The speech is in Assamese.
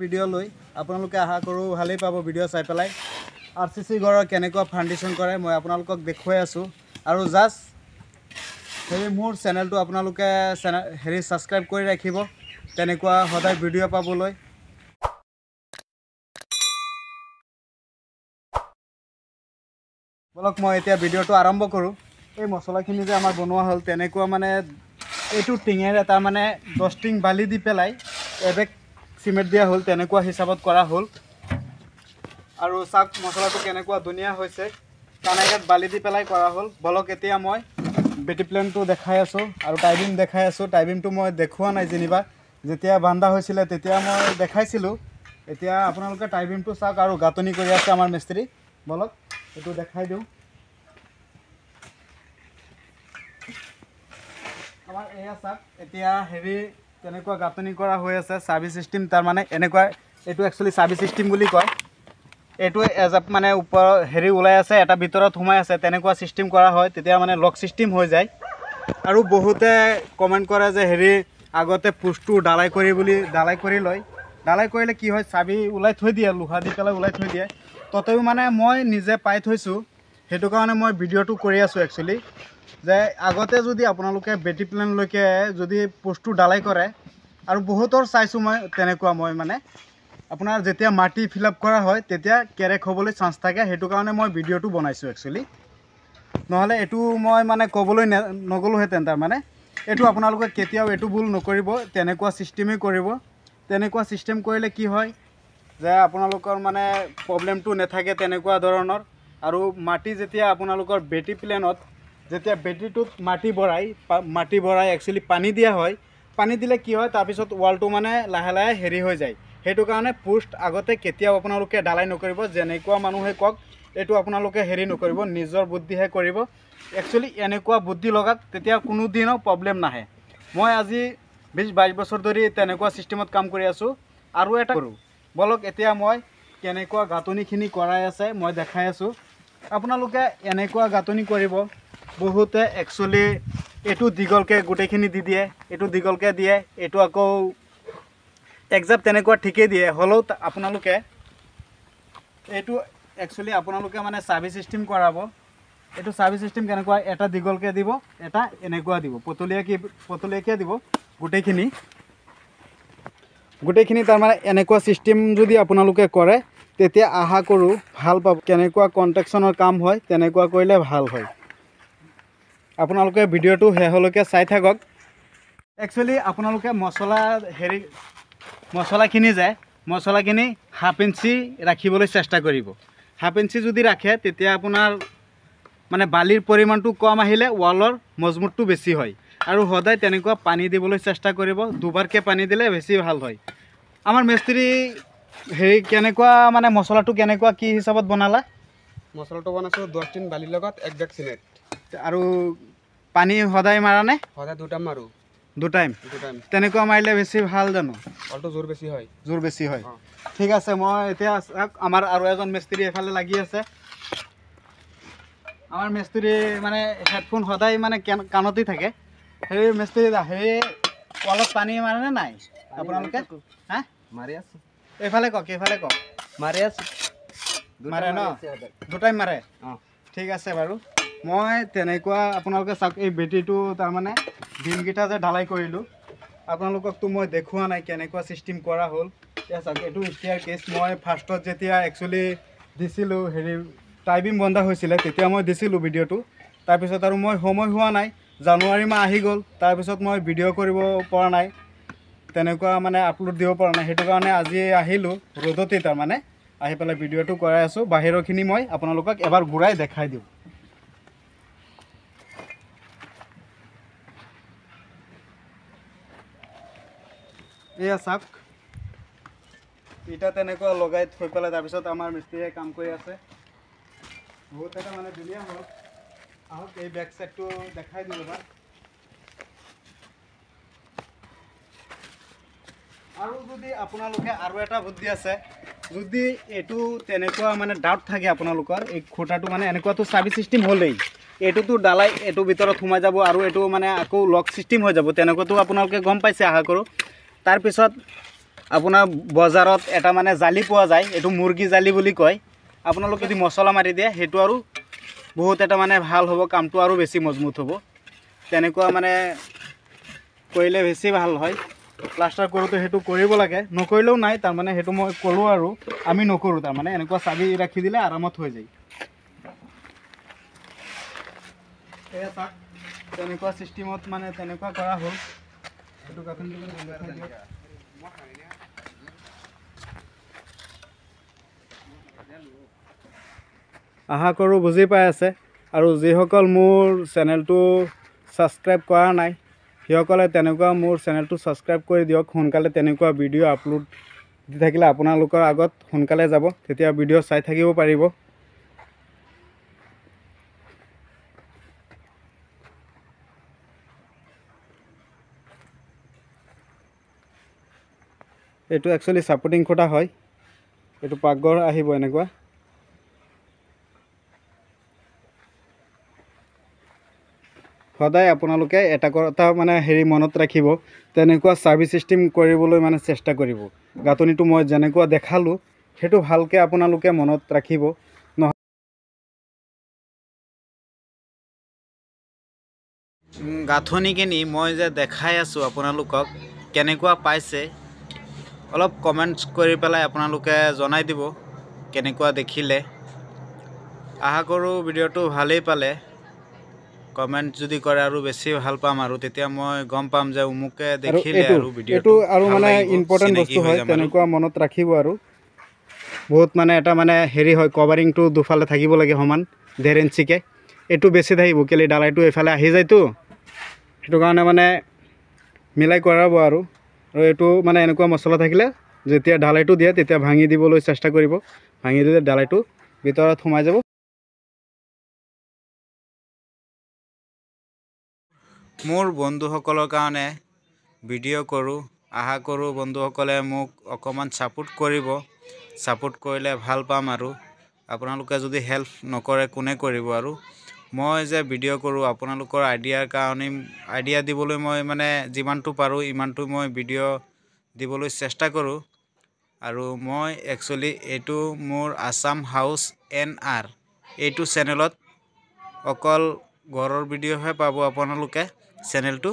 ভিডিও লৈ আপোনালোকে আশা কৰো ভালেই পাব ভিডিও চাই পেলাই আৰসিসি ঘৰৰ কেনেকুৱা ফাউন্ডেশন কৰে মই আপোনালোকক দেখুৱাই আছো আৰু জাস্ট হেৰি মোৰ চেনেলটো আপোনালোকে হেৰি সাবস্ক্ৰাইব কৰি ৰাখিব তেনেকুৱা সদায় ভিডিও পাবলৈ বলক মই এতিয়া ভিডিওটো আৰম্ভ কৰো এই মছলাখিনি যে আমাৰ বনোৱা হল তেনেকুৱা মানে এইটো টিঙেৰে এটা মানে 10 টিং বালি দি পেলাই এবেগ সিমেন্ট দিয়া হল তেনেকুৱা হিচাপত কৰা হল আৰু সাক মছলাটো কেনেকুৱা ধুনিয়া হৈছে কানাইগাত বালি দি পেলাই কৰা হল বলক এতিয়া মই বেটি প্লেনটো দেখাই আছো আৰু টাইমিং দেখাই আছো টাইমিংটো মই দেখুৱা নাই যেনিবা যেতিয়া বান্ধা হৈছিল তেতিয়া মই দেখাইছিলো এতিয়া আপোনালোকে টাইমিংটো চাওক আৰু গাতনি কৰি আছে আমাৰ মিস্ত্ৰী বলক এটো দেখাই দিও আমাৰ এয়া সাক এতিয়া হেৰি কেনেকুৱা গাতনি কৰা হৈ আছে সাবি সিস্টেম তাৰ মানে এনেকুৱা এটো একচুয়ালি সাবি সিস্টেম বুলি কয় এটো এজাপ মানে উপৰ হেৰি উলাই আছে এটা ভিতৰত হুমাই আছে তেনেকুৱা সিস্টেম কৰা হয় তেতিয়া মানে লক সিস্টেম হৈ যায় আৰু বহুতে কমেন্ট কৰে যে হেৰি আগতে পুষ্টটো ডালাই কৰি বুলি ডালাই কৰি লয় ডালাই কৰিলে কি হয় সাবি উলাই থৈ দিয়ে লোহা দি পেলাই উলাই থৈ দিয়ে ততেও মানে মই নিজে পাই থৈছো হেতু কাৰণে মই ভিডিওটো কৰি আছো একচুয়ালি যে আগতে যদি আপোনালোকে বেটি প্লেন লৈকে যদি পুষ্টটো ডালাই কৰে আৰু বহুতৰ চাইছো মই তেনেকুৱা মই মানে আপোনাৰ যেতিয়া মাটি ফিল আপ কৰা হয় তেতিয়া কেৰেক হ'বলৈ চান্স থাকে হেতু কাৰণে মই ভিডিওটো বনাইছো একচুয়ালি নহলে এটো মই মানে কবলৈ নগলো হেতেন তাৰ মানে এটো আপোনালোকে কেতিয়াও এটো ভুল নকৰিব তেনেকুৱা সিস্টেমে কৰিব তেনেকুৱা সিস্টেম কৰিলে কি হয় যে আপোনালোকৰ মানে প্ৰবলেমটো নেথাকে তেনেকুৱা ধৰণৰ আৰু মাটি যেতিয়া আপোনালোকৰ বেটি প্লেনত যেতিয়া বেটিটোত মাটি ভৰাই একচুয়ালি পানী দিয়া হয় পানী দিলে কি হয় তাৰ পিছত ওয়ালটো মানে লাহে লাহে হেৰি হৈ যায় হেতু কাৰণে পোষ্ট আগতে কেতিয়াও আপোনালোকে ডালাই নকৰিব যেনেকুৱা মানুহে কক এটো আপোনালোকে হেৰি নকৰিব নিজৰ বুদ্ধিহে কৰিব একচুয়ালি এনেকুৱা বুদ্ধি লগাক তেতিয়া কোনো দিনো প্ৰবলেম নাহে মই আজি 20-22 বছৰ ধৰি তেনেকুৱা সিস্টেমত কাম কৰি আছো আৰু এটা কৰো বলক এতিয়া মই কেনেকুৱা গাতনিখিনি কৰাই আছে মই দেখাই আছো আপোনালোকে এনেকুৱা গাতনি কৰিব বহুতে একচুয়ালি এটো দিগলকে গুটেখিনি দি দিয়ে এটো দিগলকে দিয়ে এটো আকৌ একজাপ তেনেকুৱা ঠিকে দিয়ে হলো আপোনালোকে এটো একচুয়ালি আপোনালোকে মানে সাবি সিস্টেম কৰাব এটো সাবি সিস্টেম কেনেকুৱা এটা দিগলকে দিব এটা এনেকুৱা দিব পতলিয়াকে দিব গুটেখিনি তাৰ মানে এনেকুৱা সিস্টেম যদি আপোনালোকে কৰে তেতিয়া আহা কৰো ভাল পাব কেনেকুৱা কন্ট্ৰাকচনৰ কাম হয় তেনেকুৱা কৰিলে ভাল হয় আপোনালোকে ভিডিওটো হেহলৈকে চাই থাকক একচুয়ালি আপোনালোকে মছলা হেৰি মছলাখিনি হাফ ইঞ্চি ৰাখিবলৈ চেষ্টা কৰিব হাফ ইঞ্চি যদি ৰাখে তেতিয়া আপোনাৰ মানে বালিৰ পৰিমাণটো কম আহিলে ওয়ালৰ মজবুতটো বেছি হয় আৰু সদায় তেনেকুৱা পানী দিবলৈ চেষ্টা কৰিব দুবাৰকে পানী দিলে বেছি ভাল হয় আমাৰ মিস্ত্ৰী হেৰি কেনেকুৱা মানে মছলাটো কেনেকুৱা কি হিচাপত বনালা মছলাটো বনাইছো 10 টিন বালিৰ লগত এক বেগ সিমেন্ট আৰু পানী সদায় মাৰানে সদায় দুটা মাৰো দু টাইম তেনেকুৱা মাৰিলে বেছি ভাল জানো অলটো জোৰ বেছি হয় ঠিক আছে মই এতিয়া আমাৰ আৰু এজন মিস্ত্ৰী এফালে লাগি আছে আমাৰ মিস্ত্ৰী মানে হেডফোন সদায় মানে কানতে থাকে হেৰি মিস্ত্ৰী হেৰি অলপ পানী মাৰেনে নাই আপোনালোকে হা মাৰি আছে এফালে কক মাৰি আছে মাৰে ন দু টাইম মাৰে ঠিক আছে বাৰু মই তেনেকুৱা আপোনালোকে চাওক এই বেটিটো তাৰ মানে দিনগিটা যে ঢালাই কৰিলো আপোনালোককটো মই দেখুৱা নাই কেনেকুৱা সিস্টেম কৰা হল এতিয়া চাওক এটো ষ্টেয়াৰ কেস মই ফাৰ্ষ্টত যেতিয়া একচুয়ালি দিছিলো হেৰি টাইমিং বন্ধা হৈছিল তেতিয়া মই দিছিলো ভিডিওটো তাৰ পিছত আৰু মই সময় হোৱা নাই জানুৱাৰী মাহ আহি গল তাৰ পিছত মই ভিডিও কৰিব পৰা নাই তেনেকুৱা মানে আপলোড দিব পৰা নাই হেতু কাৰণে আজি আহিলো ৰদতে তাৰ মানে আহি পেলাই ভিডিওটো কৰাই আছো বাহিৰৰখিনি মই আপোনালোকক এবাৰ ঘূৰাই দেখাই দিও এয়া চাওক ইটা তেনেকুৱা লগাই থৈ পেলাই তাৰ পিছত আমাৰ মিস্ত্ৰীয়ে কাম কৰি আছে বহুত এটা মানে ধুনীয়া হ'ল আহক এই বেক সাইডটো দেখাই দিও এবাৰ আৰু যদি আপোনালোকে আৰু এটা বুদ্ধি আছে যদি এটো তেনেকুৱা মানে ডাউট থাকে আপোনালোকৰ এই খুঁটাটো মানে এনেকুৱাটো সাবি সিস্টেম হ'লেই এটোতো ডালাই এটো ভিতৰত সোমাই যাব আৰু এটো মানে আকৌ লক সিস্টেম হৈ যাব তেনেকুৱাটো আপোনালোকে গম পাইছে আশা কৰো তাৰ পিছত আপোনাৰ বজাৰত এটা মানে জালি পোৱা যায়, এইটো মুৰ্গী জালি বুলি কয়। আপোনালোকে যদি মছলা মাৰি দিয়ে সেইটো আৰু বহুত এটা মানে ভাল হ'ব, কামটো আৰু বেছি মজবুত হ'ব। তেনেকুৱা মানে কৰিলে বেছি ভাল হয়। প্লাষ্টাৰ কৰোঁতে সেইটো কৰিব লাগে, নকৰিলেও নাই তাৰমানে, সেইটো মই ক'লোঁ আৰু আমি নকৰোঁ তাৰমানে। এনেকুৱা চাবি ৰাখি দিলে আৰামত হৈ যায়। এয়া চাওক, তেনেকুৱা চিষ্টেমত মানে তেনেকুৱা কৰা হ'ল। সেইটো গাঁথনি আশা কৰোঁ বুজি পাই আছে। আৰু যিসকল মোৰ চেনেলটো ছাবস্ক্ৰাইব কৰা নাই সেইসকলে তেনেকুৱা মোৰ চেনেলটো ছাবস্ক্ৰাইব কৰি দিয়ক। সোনকালে তেনেকুৱা ভিডিঅ' আপলোড দি থাকিলে আপোনালোকৰ আগত সোনকালে যাব, তেতিয়া ভিডিঅ' চাই থাকিব পাৰিব। এইটো একচুৱেলি ছাপোৰ্টিং খুঁটা হয়, এইটো পাকঘৰ আহিব এনেকুৱা। সদায় আপোনালোকে এটা কথা মানে মনত ৰাখিব, তেনেকুৱা ছাৰ্ভিচ চিষ্টেম কৰিবলৈ মানে চেষ্টা কৰিব। গাঁথনিটো মই যেনেকুৱা দেখালোঁ সেইটো ভালকৈ আপোনালোকে মনত ৰাখিব। গাঁথনিখিনি মই যে দেখাই আছোঁ আপোনালোকক, কেনেকুৱা পাইছে অলপ কমেণ্টছ কৰি পেলাই আপোনালোকে জনাই দিব কেনেকুৱা দেখিলে। আশা কৰোঁ ভিডিঅ'টো ভালেই পালে। কমেণ্ট যদি কৰে আৰু বেছি ভাল পাম, আৰু তেতিয়া মই গম পাম যে অমুকে দেখিলে আৰু ভিডিঅ'টো আৰু মানে ইম্পৰ্টেণ্ট বস্তু হয়, তেনেকুৱা মনত ৰাখিব। আৰু বহুত মানে এটা মানে হয়, কভাৰিংটো দুফালে থাকিব লাগে সমান 1.5 ইঞ্চিকৈ। এইটো বেছি থাকিব, কেলৈ ডালাইটো এইফালে আহি যায়তো, সেইটো কাৰণে মানে মিলাই কৰাব। আৰু এইটো মানে এনেকুৱা মছলা থাকিলে যেতিয়া ঢালাইটো দিয়ে তেতিয়া ভাঙি দিবলৈ চেষ্টা কৰিব। ভাঙি দিলে ঢালাইটো ভিতৰত সোমাই যাব। মোৰ বন্ধুসকলৰ কাৰণে ভিডিঅ' কৰোঁ, আশা কৰোঁ বন্ধুসকলে মোক অকণমান ছাপোৰ্ট কৰিব। ছাপোৰ্ট কৰিলে ভাল পাম। আৰু আপোনালোকে যদি হেল্প নকৰে কোনে কৰিব। আৰু মই যে ভিডিঅ' কৰোঁ আপোনালোকৰ আইডিয়াৰ কাৰণে, আইডিয়া দিবলৈ মই মানে যিমানটো পাৰোঁ ইমানটো মই ভিডিঅ' দিবলৈ চেষ্টা কৰোঁ। আৰু মই একচুৱেলি এইটো মোৰ আছাম হাউচ NR এইটো চেনেলত অকল ঘৰৰ ভিডিঅ'হে পাব আপোনালোকে চেনেলটো।